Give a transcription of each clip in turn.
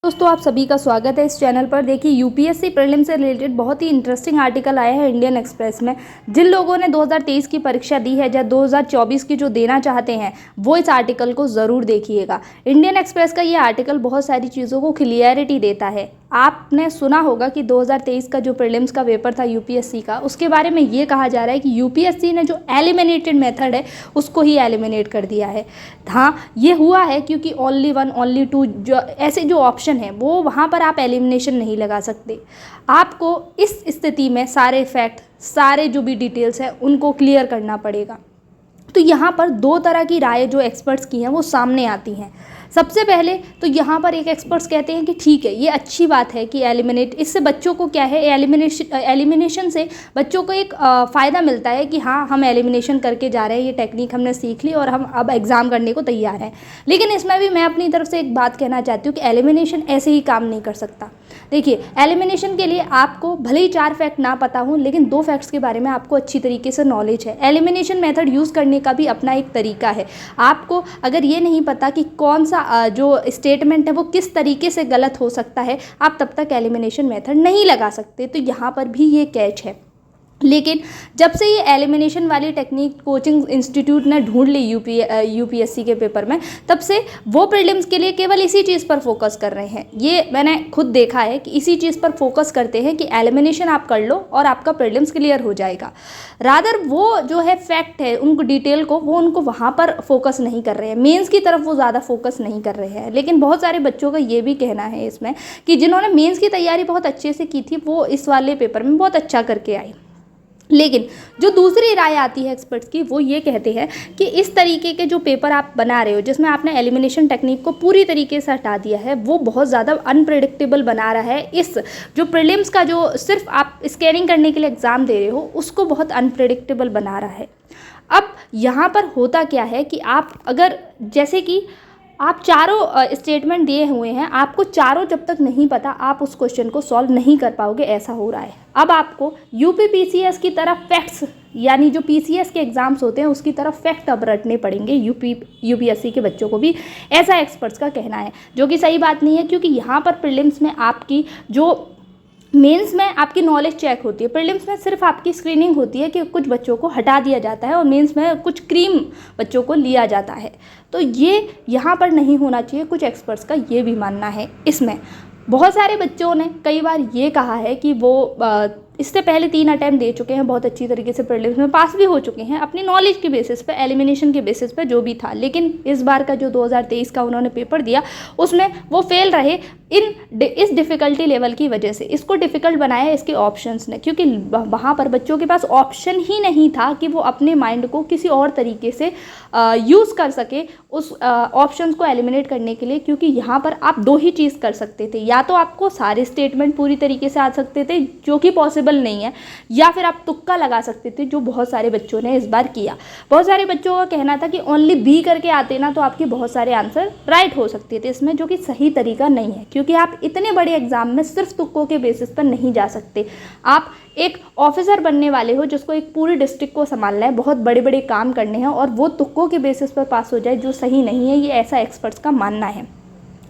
दोस्तों आप सभी का स्वागत है इस चैनल पर। देखिए यूपीएससी प्रीलिम से रिलेटेड बहुत ही इंटरेस्टिंग आर्टिकल आया है इंडियन एक्सप्रेस में। जिन लोगों ने 2023 की परीक्षा दी है या 2024 की जो देना चाहते हैं वो इस आर्टिकल को ज़रूर देखिएगा। इंडियन एक्सप्रेस का ये आर्टिकल बहुत सारी चीज़ों को क्लियरिटी देता है। आपने सुना होगा कि 2023 का जो प्रीलिम्स का पेपर था यूपीएससी का, उसके बारे में ये कहा जा रहा है कि यूपीएससी ने जो एलिमिनेटेड मेथड है उसको ही एलिमिनेट कर दिया है। हाँ, ये हुआ है क्योंकि ओनली 1 ओनली 2 जो ऐसे जो ऑप्शन है वो वहाँ पर आप एलिमिनेशन नहीं लगा सकते। आपको इस स्थिति में सारे फैक्ट, सारे जो भी डिटेल्स हैं उनको क्लियर करना पड़ेगा। तो यहाँ पर दो तरह की राय जो एक्सपर्ट्स की हैं वो सामने आती हैं। सबसे पहले तो यहाँ पर एक एक्सपर्ट्स कहते हैं कि ठीक है, ये अच्छी बात है कि एलिमिनेट, इससे बच्चों को क्या है, एलिमिनेशन से बच्चों को एक फ़ायदा मिलता है कि हाँ, हम एलिमिनेशन करके जा रहे हैं, ये टेक्निक हमने सीख ली और हम अब एग्ज़ाम करने को तैयार हैं। लेकिन इसमें भी मैं अपनी तरफ से एक बात कहना चाहती हूँ कि एलिमिनेशन ऐसे ही काम नहीं कर सकता। देखिए, एलिमिनेशन के लिए आपको भले ही 4 फैक्ट ना पता हो, लेकिन 2 फैक्ट्स के बारे में आपको अच्छी तरीके से नॉलेज है। एलिमिनेशन मेथड यूज़ करने का भी अपना एक तरीका है। आपको अगर ये नहीं पता कि कौन सा जो स्टेटमेंट है वो किस तरीके से गलत हो सकता है, आप तब तक एलिमिनेशन मेथड नहीं लगा सकते। तो यहाँ पर भी ये कैच है। लेकिन जब से ये एलिमिनेशन वाली टेक्निक कोचिंग इंस्टीट्यूट ने ढूंढ ली यूपीएससी के पेपर में, तब से वो प्रीलिम्स के लिए केवल इसी चीज़ पर फोकस कर रहे हैं। ये मैंने खुद देखा है कि इसी चीज़ पर फोकस करते हैं कि एलिमिनेशन आप कर लो और आपका प्रीलिम्स क्लियर हो जाएगा। रादर वो जो है फैक्ट है, उनको डिटेल को वो उनको वहाँ पर फोकस नहीं कर रहे हैं, मेंस की तरफ वो ज़्यादा फोकस नहीं कर रहे हैं। लेकिन बहुत सारे बच्चों का ये भी कहना है इसमें कि जिन्होंने मेंस की तैयारी बहुत अच्छे से की थी वो इस वाले पेपर में बहुत अच्छा करके आए। लेकिन जो दूसरी राय आती है एक्सपर्ट्स की, वो ये कहते हैं कि इस तरीके के जो पेपर आप बना रहे हो जिसमें आपने एलिमिनेशन टेक्निक को पूरी तरीके से हटा दिया है, वो बहुत ज़्यादा अनप्रेडिक्टेबल बना रहा है। इस जो प्रीलिम्स का जो सिर्फ आप स्कैनिंग करने के लिए एग्ज़ाम दे रहे हो उसको बहुत अनप्रेडिक्टेबल बना रहा है। अब यहाँ पर होता क्या है कि आप अगर जैसे कि आप चारों स्टेटमेंट दिए हुए हैं, आपको चारों जब तक नहीं पता आप उस क्वेश्चन को सॉल्व नहीं कर पाओगे, ऐसा हो रहा है। अब आपको यूपी पीसीएस की तरफ फैक्ट्स, यानी जो पीसीएस के एग्ज़ाम्स होते हैं उसकी तरफ फैक्ट अब रटने पड़ेंगे यूपीएससी के बच्चों को भी, ऐसा एक्सपर्ट्स का कहना है। जो कि सही बात नहीं है, क्योंकि यहाँ पर प्रीलिम्स में आपकी जो मेंस में आपकी नॉलेज चेक होती है, प्रीलिम्स में सिर्फ आपकी स्क्रीनिंग होती है कि कुछ बच्चों को हटा दिया जाता है और मेंस में कुछ क्रीम बच्चों को लिया जाता है। तो ये यहाँ पर नहीं होना चाहिए, कुछ एक्सपर्ट्स का ये भी मानना है। इसमें बहुत सारे बच्चों ने कई बार ये कहा है कि वो इससे पहले 3 अटैम्प्ट दे चुके हैं, बहुत अच्छी तरीके से प्रीलिम्स में पास भी हो चुके हैं अपनी नॉलेज के बेसिस पे, एलिमिनेशन के बेसिस पे जो भी था। लेकिन इस बार का जो 2023 का उन्होंने पेपर दिया उसमें वो फेल रहे इस डिफ़िकल्टी लेवल की वजह से। इसको डिफ़िकल्ट बनाया इसके ऑप्शंस ने, क्योंकि वहाँ पर बच्चों के पास ऑप्शन ही नहीं था कि वो अपने माइंड को किसी और तरीके से यूज़ कर सके उस ऑप्शंस को एलिमिनेट करने के लिए। क्योंकि यहाँ पर आप 2 ही चीज़ कर सकते थे, या तो आपको सारे स्टेटमेंट पूरी तरीके से आ सकते थे जो कि पॉसिबल नहीं है, या फिर आप तुक्का लगा सकते थे, जो बहुत सारे बच्चों ने इस बार किया। बहुत सारे बच्चों का कहना था कि ओनली बी करके आते ना तो आपके बहुत सारे आंसर राइट हो सकते थे इसमें, जो कि सही तरीका नहीं है। क्योंकि आप इतने बड़े एग्जाम में सिर्फ तुक्कों के बेसिस पर नहीं जा सकते। आप एक ऑफिसर बनने वाले हो जिसको एक पूरी डिस्ट्रिक्ट को संभालना है, बहुत बड़े बड़े काम करने हैं, और वो तुक्कों के बेसिस पर पास हो जाए जो सही नहीं है, ये ऐसा एक्सपर्ट्स का मानना है।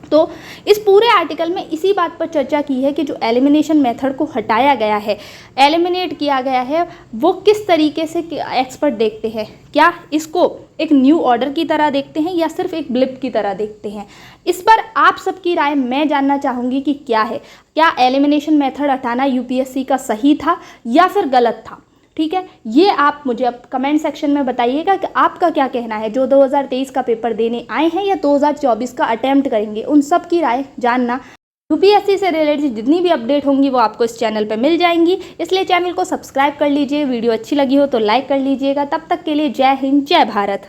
तो इस पूरे आर्टिकल में इसी बात पर चर्चा की है कि जो एलिमिनेशन मेथड को हटाया गया है, एलिमिनेट किया गया है, वो किस तरीके से एक्सपर्ट देखते हैं। क्या इसको एक न्यू ऑर्डर की तरह देखते हैं या सिर्फ एक ब्लिप की तरह देखते हैं? इस पर आप सबकी राय मैं जानना चाहूँगी कि क्या है। क्या एलिमिनेशन मेथड हटाना यूपीएससी का सही था या फिर गलत था? ठीक है, ये आप मुझे अब कमेंट सेक्शन में बताइएगा कि आपका क्या कहना है। जो 2023 का पेपर देने आए हैं या 2024 का अटेम्प्ट करेंगे, उन सब की राय जानना। यूपीएससी से रिलेटेड जितनी भी अपडेट होंगी वो आपको इस चैनल पे मिल जाएंगी, इसलिए चैनल को सब्सक्राइब कर लीजिए। वीडियो अच्छी लगी हो तो लाइक कर लीजिएगा। तब तक के लिए जय हिंद, जय भारत।